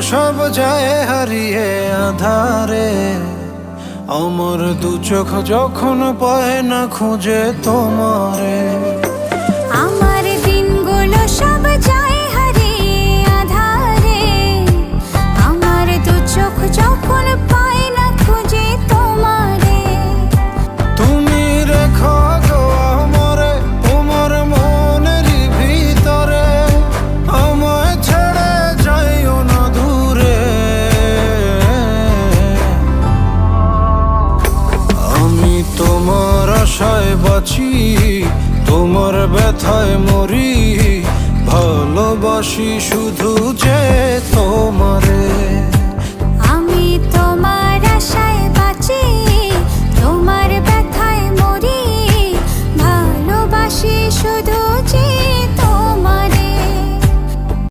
সব যায় হারিয়ে আধারে। আমার দু চোখ যখন পায় না খুঁজে তোমারে। আমার দিনগুলো সব যায় হারিয়ে আধারে। আমার দু চোখ যখন পায় না খুঁজে তোমারে। তুমি রেখো গো আমারে তোমার মনেরই ভিতরে, আমায় ছেড়ে যাইও না দূরে। আমি তোমার আশায় বাঁচি, তোমার ব্যথায় মরি, ভালোবাসি শুধু যে তোমার।